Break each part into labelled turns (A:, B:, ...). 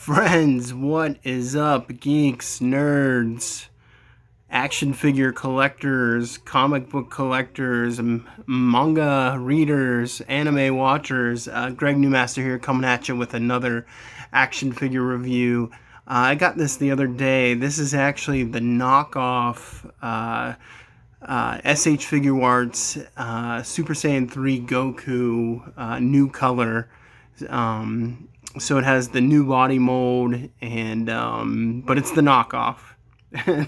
A: Friends, what is up, geeks, nerds, action figure collectors, comic book collectors, manga readers, anime watchers? Greg Newmaster here, coming at you with another action figure review. I got this the other day. This is actually the knockoff SH Figuarts Super Saiyan 3 Goku new color. So it has the new body mold, and but it's the knockoff.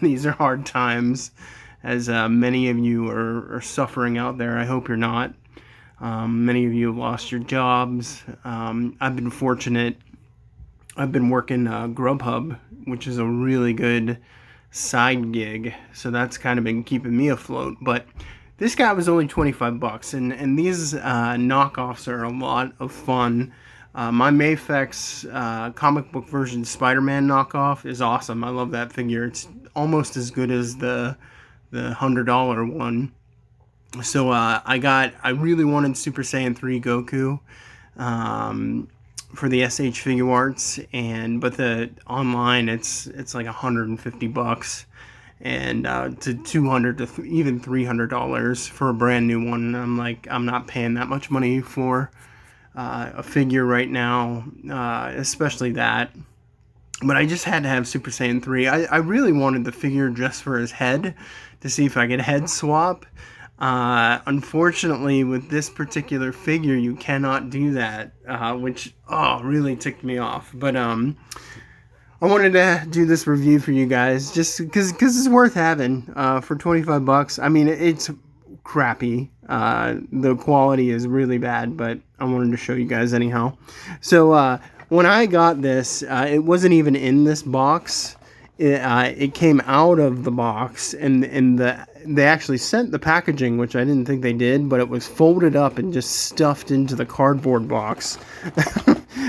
A: These are hard times, as many of you are suffering out there. I hope you're not. Many of you have lost your jobs. I've been fortunate. I've been working Grubhub, which is a really good side gig. So that's kind of been keeping me afloat. But this guy was only $25, and these knockoffs are a lot of fun. My Mafex comic book version Spider-Man knockoff is awesome. I love that figure. It's almost as good as the $100 one. So I really wanted Super Saiyan 3 Goku for the SH Figuarts, but the online it's like $150 and to $200 to even $300 for a brand new one. I'm like, I'm not paying that much money for a figure right now, especially that. But I just had to have Super Saiyan 3. I really wanted the figure just for his head, to see if I could head swap. Unfortunately, with this particular figure, you cannot do that, which really ticked me off. But I wanted to do this review for you guys, just because it's worth having for $25. I mean, it's crappy. The quality is really bad, but I wanted to show you guys anyhow. So when I got this, it wasn't even in this box. It came out of the box, and they actually sent the packaging, which I didn't think they did, but it was folded up and just stuffed into the cardboard box.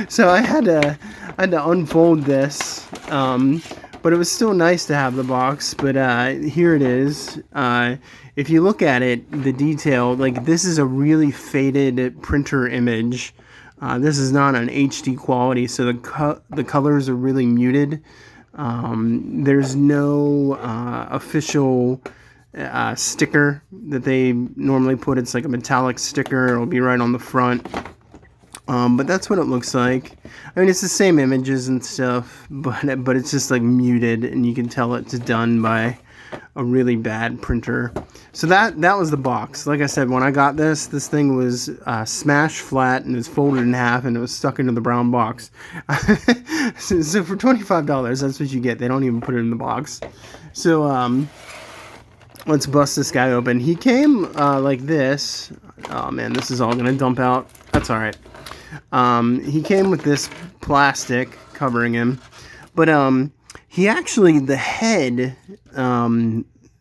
A: So I had to unfold this, but it was still nice to have the box. But here it is. If you look at it, the detail, like, this is a really faded printer image. This is not an HD quality, so the colors are really muted. There's no official sticker that they normally put. It's like a metallic sticker. It'll be right on the front. But that's what it looks like. I mean, it's the same images and stuff, but it's just like muted, and you can tell it's done by a really bad printer. So that was the box. Like I said, when I got this thing was smashed flat and is folded in half, and it was stuck into the brown box. So for $25, that's what you get. They don't even put it in the box. So let's bust this guy open. He came like this. Oh man, this is all gonna dump out. That's all right. He came with this plastic covering him, but he actually, the head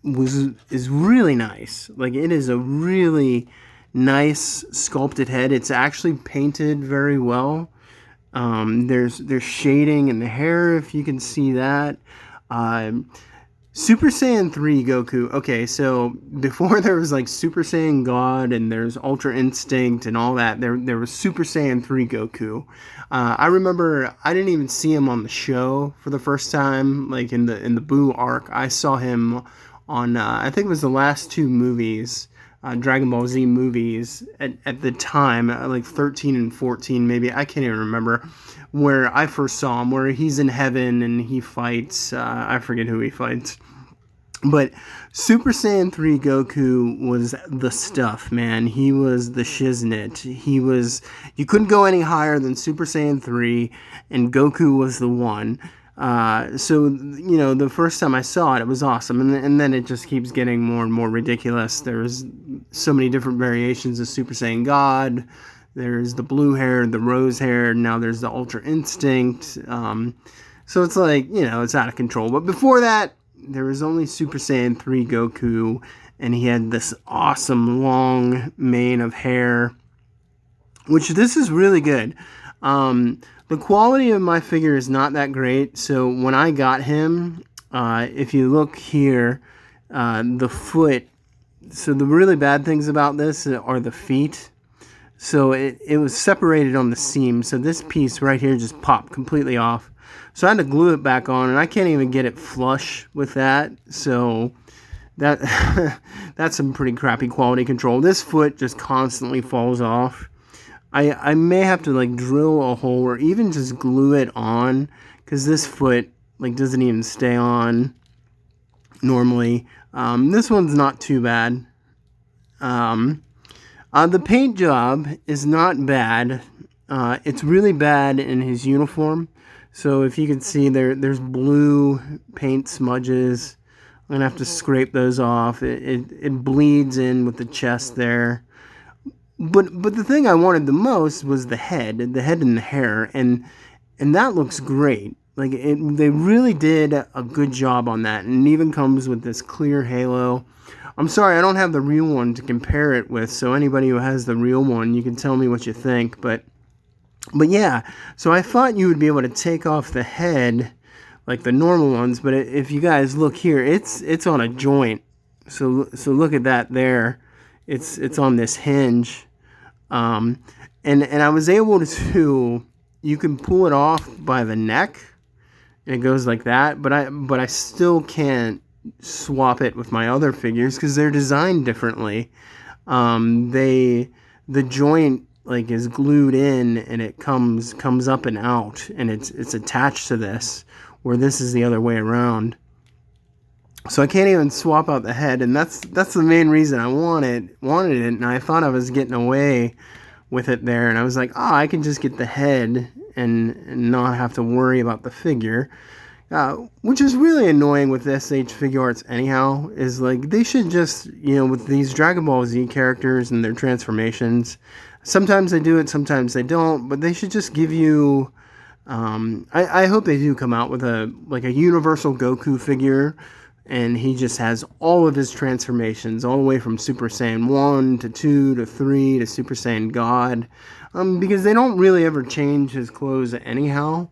A: is really nice. Like, it is a really nice sculpted head. It's actually painted very well. There's shading in the hair, if you can see that. Super Saiyan 3 Goku. Okay, so before there was like Super Saiyan God and there's Ultra Instinct and all that, there was Super Saiyan 3 Goku. I remember I didn't even see him on the show for the first time, like in the Boo arc. I saw him on I think it was the last two movies, Dragon Ball Z movies at the time, like 13 and 14 maybe. I can't even remember where I first saw him, where he's in heaven and he fights, I forget who he fights. But Super Saiyan 3 Goku was the stuff, man. He was the shiznit. You couldn't go any higher than Super Saiyan 3, and Goku was the one. So, you know, the first time I saw it was awesome, and then it just keeps getting more and more ridiculous. There's so many different variations of Super Saiyan God. There's the blue hair, the rose hair, now there's the Ultra Instinct. So it's like, you know, it's out of control. But before that, there was only Super Saiyan 3 Goku, and he had this awesome long mane of hair, which this is really good. The quality of my figure is not that great, so when I got him, if you look here, the foot, so the really bad things about this are the feet. So it was separated on the seam. So this piece right here just popped completely off. So I had to glue it back on, and I can't even get it flush with that. So that that's some pretty crappy quality control. This foot just constantly falls off. I may have to like drill a hole or even just glue it on, because this foot like doesn't even stay on normally. This one's not too bad. The paint job is not bad. It's really bad in his uniform. So if you can see there's blue paint smudges. I'm gonna have to scrape those off. It bleeds in with the chest there. But the thing I wanted the most was the head and the hair, and that looks great. Like they really did a good job on that, and it even comes with this clear halo. I'm sorry I don't have the real one to compare it with, so anybody who has the real one, you can tell me what you think. But yeah, so I thought you would be able to take off the head like the normal ones, but if you guys look here, it's on a joint. So look at that there. It's on this hinge. And I was able to, you can pull it off by the neck, and it goes like that, but I still can't swap it with my other figures because they're designed differently. The joint like is glued in, and it comes up and out, and it's attached to this, where this is the other way around. So I can't even swap out the head, and that's the main reason I wanted it, and I thought I was getting away with it there, and I was like, I can just get the head and not have to worry about the figure, which is really annoying with SH Figuarts anyhow, is like they should just, with these Dragon Ball Z characters and their transformations, sometimes they do it, sometimes they don't, but they should just give you, I hope they do come out with a universal Goku figure, and he just has all of his transformations, all the way from Super Saiyan 1 to 2 to 3 to Super Saiyan God, because they don't really ever change his clothes anyhow.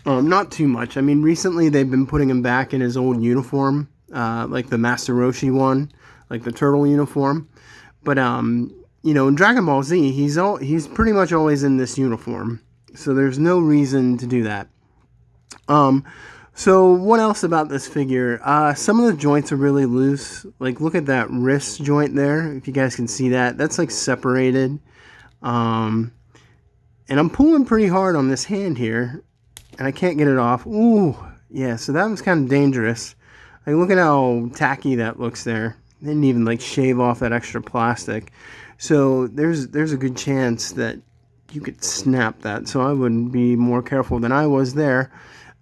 A: Not too much. I mean, recently they've been putting him back in his old uniform, like the Master Roshi one, like the turtle uniform. But in Dragon Ball Z, he's pretty much always in this uniform, so there's no reason to do that. So what else about this figure? Some of the joints are really loose. Like, look at that wrist joint there. If you guys can see that, that's like separated. And I'm pulling pretty hard on this hand here, and I can't get it off. Ooh, yeah. So that was kind of dangerous. Like, look at how tacky that looks there. They didn't even like shave off that extra plastic. So there's a good chance that you could snap that. So I would be more careful than I was there.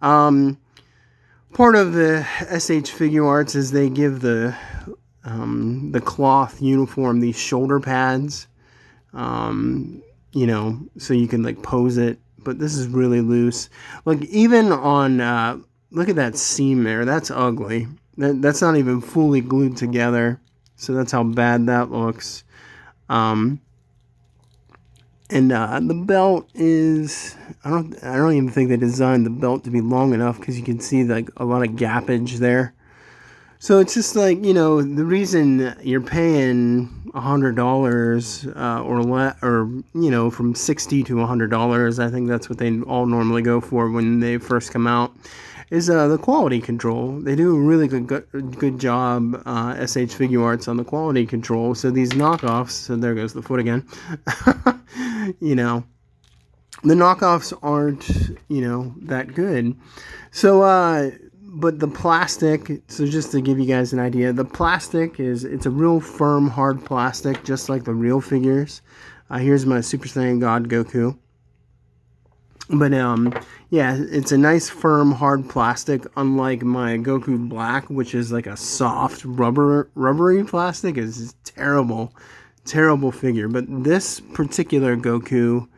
A: Part of the SH Figuarts is they give the cloth uniform these shoulder pads, so you can like pose it. But this is really loose. Like, even on, look at that seam there. That's ugly. That's not even fully glued together. So that's how bad that looks. And the belt is, I don't even think they designed the belt to be long enough, because you can see like a lot of gappage there. So it's just like, the reason you're paying $100 or from $60 to $100, I think that's what they all normally go for when they first come out, is the quality control. They do a really good job, SH Figuarts, on the quality control. So these knockoffs, so there goes the foot again, the knockoffs aren't, that good. So, but the plastic, so just to give you guys an idea, the plastic it's a real firm, hard plastic, just like the real figures. Here's my Super Saiyan God Goku. But, yeah, it's a nice, firm, hard plastic, unlike my Goku Black, which is like a soft, rubbery plastic. It's terrible, terrible figure. But this particular Goku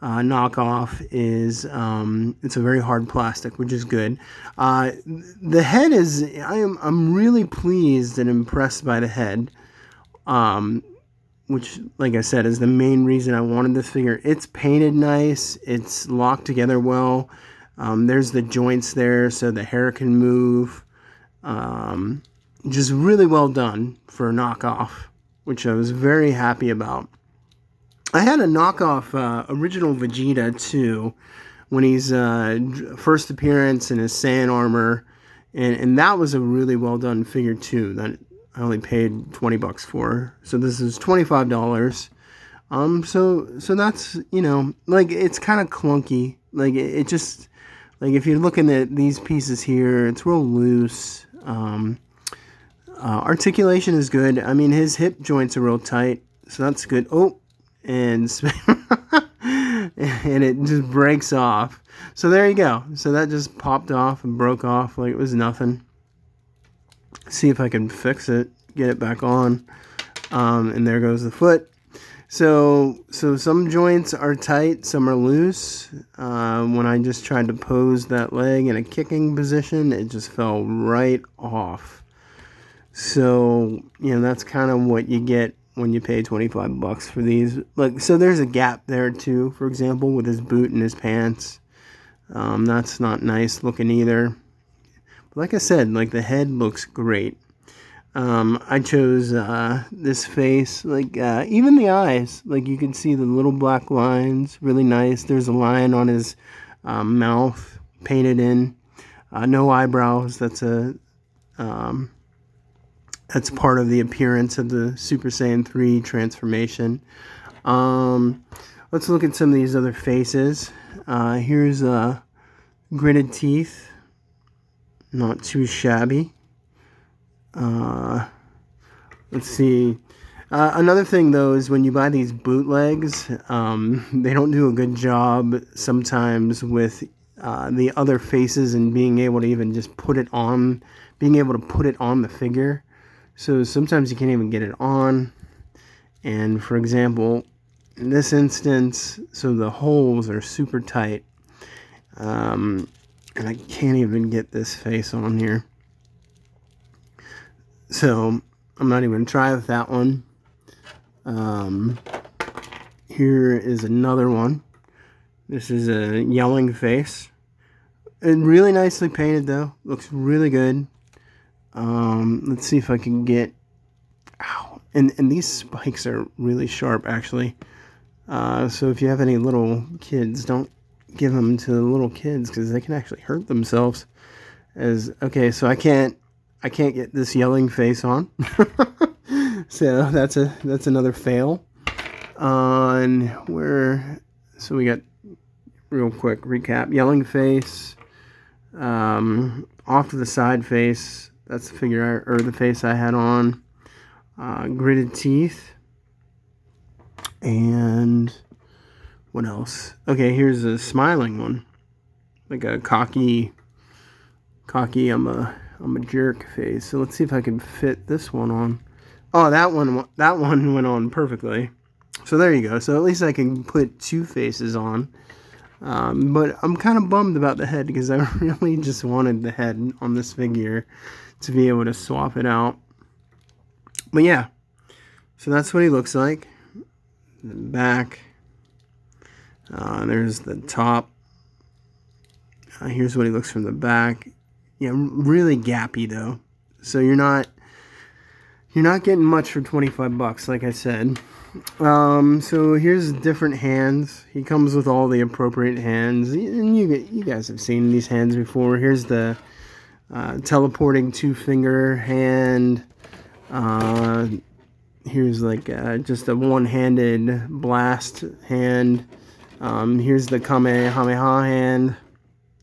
A: knockoff is, it's a very hard plastic, which is good. The head is, I'm really pleased and impressed by the head. Which, like I said, is the main reason I wanted this figure. It's painted nice. It's locked together well. There's the joints there so the hair can move. Just really well done for a knockoff, which I was very happy about. I had a knockoff original Vegeta too, when he's first appearance in his Saiyan armor, and that was a really well done figure too. That I only paid $20 for. So this is $25. So that's, you know, like, it's kind of clunky. Like, it just, like, if you're looking at these pieces here, it's real loose. Articulation is good. I mean, his hip joints are real tight, so that's good. Oh, and and it just breaks off. So there you go. So that just popped off and broke off like it was nothing. See if I can fix it, get it back on. And there goes the foot. So some joints are tight, some are loose. When I just tried to pose that leg in a kicking position, it just fell right off. So, you know, that's kind of what you get when you pay $25 for these. Like, so there's a gap there too, for example, with his boot and his pants. That's not nice looking either. But like I said, like, the head looks great. I chose this face, like, even the eyes, like, you can see the little black lines, really nice. There's a line on his mouth painted in. No eyebrows. That's part of the appearance of the Super Saiyan 3 transformation. Let's look at some of these other faces. Here's gritted teeth. Not too shabby. Let's see. Another thing, though, is when you buy these bootlegs, they don't do a good job sometimes with the other faces and being able to even just put it on the figure. So sometimes you can't even get it on. And for example, in this instance, so the holes are super tight. And I can't even get this face on here. So I'm not even going to try with that one. Here is another one. This is a yelling face. And really nicely painted, though. Looks really good. Let's see if I can get... Ow. And these spikes are really sharp, actually. So if you have any little kids, don't give them to the little kids, because they can actually hurt themselves. Okay, so I can't get this yelling face on. So that's another fail. So we got, real quick recap, yelling face, off to the side face. That's the face I had on. Gritted teeth. And what else? Okay, here's a smiling one. Like a cocky I'm a jerk face. So let's see if I can fit this one on. Oh, that one went on perfectly. So there you go. So at least I can put two faces on. But I'm kind of bummed about the head, because I really just wanted the head on this figure to be able to swap it out. But yeah, so that's what he looks like. The back. There's the top. Here's what he looks from the back. Yeah, really gappy though. So you're not getting much for $25, like I said. So here's different hands. He comes with all the appropriate hands, and you guys have seen these hands before. Here's the teleporting 2-finger hand. Here's like just a one-handed blast hand. Here's the Kamehameha hand.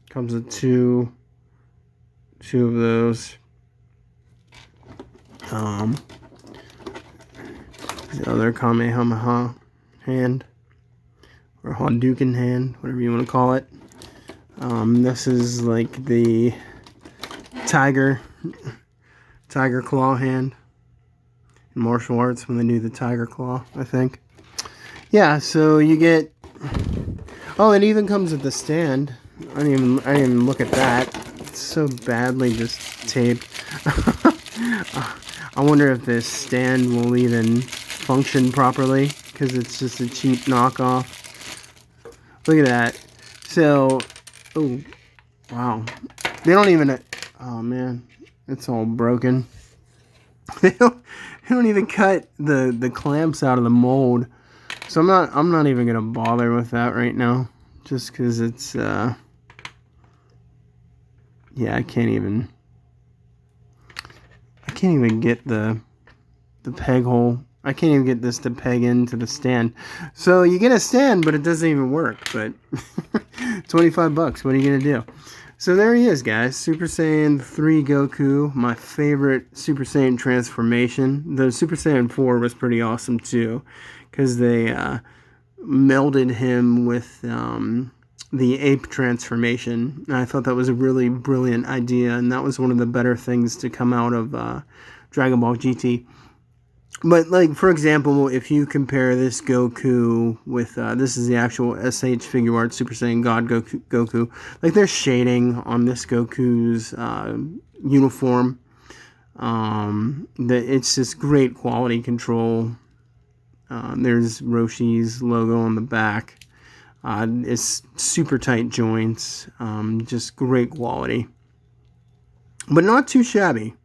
A: Comes with two of those. The other Kamehameha hand, or Hadouken hand, whatever you want to call it. This is like the tiger claw hand in martial arts, when they do the tiger claw, I think. Yeah, so you get... Oh, it even comes with the stand. I didn't even look at that. It's so badly just taped. I wonder if this stand will even function properly, because it's just a cheap knockoff. Look at that. So, oh, wow. They don't even... Oh, man. It's all broken. They don't even cut the clamps out of the mold. So I'm not even gonna bother with that right now. just because it's, yeah, I can't even get the peg hole. I can't even get this to peg into the stand. So you get a stand, but it doesn't even work. But 25 bucks, what are you going to do? So there he is, guys. Super Saiyan 3 Goku, my favorite Super Saiyan transformation. The Super Saiyan 4 was pretty awesome too, because they melded him with the ape transformation. And I thought that was a really brilliant idea, and that was one of the better things to come out of Dragon Ball GT. But, like, for example, if you compare this Goku with, this is the actual SH Figuarts Super Saiyan God Goku. Like, there's shading on this Goku's uniform. It's just great quality control. There's Roshi's logo on the back. It's super tight joints. Just great quality. But not too shabby.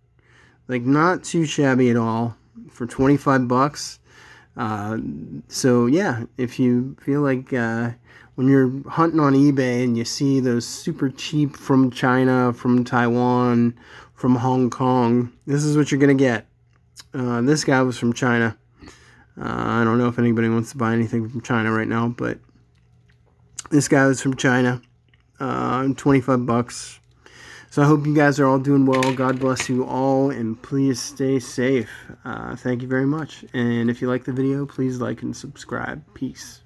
A: Like, not too shabby at all. For 25 bucks. So yeah, if you feel like when you're hunting on eBay and you see those super cheap from China, from Taiwan, from Hong Kong, this is what you're gonna get. This guy was from China. I don't know if anybody wants to buy anything from China right now, but this guy was from China. 25 bucks. So I hope you guys are all doing well. God bless you all, and please stay safe. Thank you very much. And if you like the video, please like and subscribe. Peace.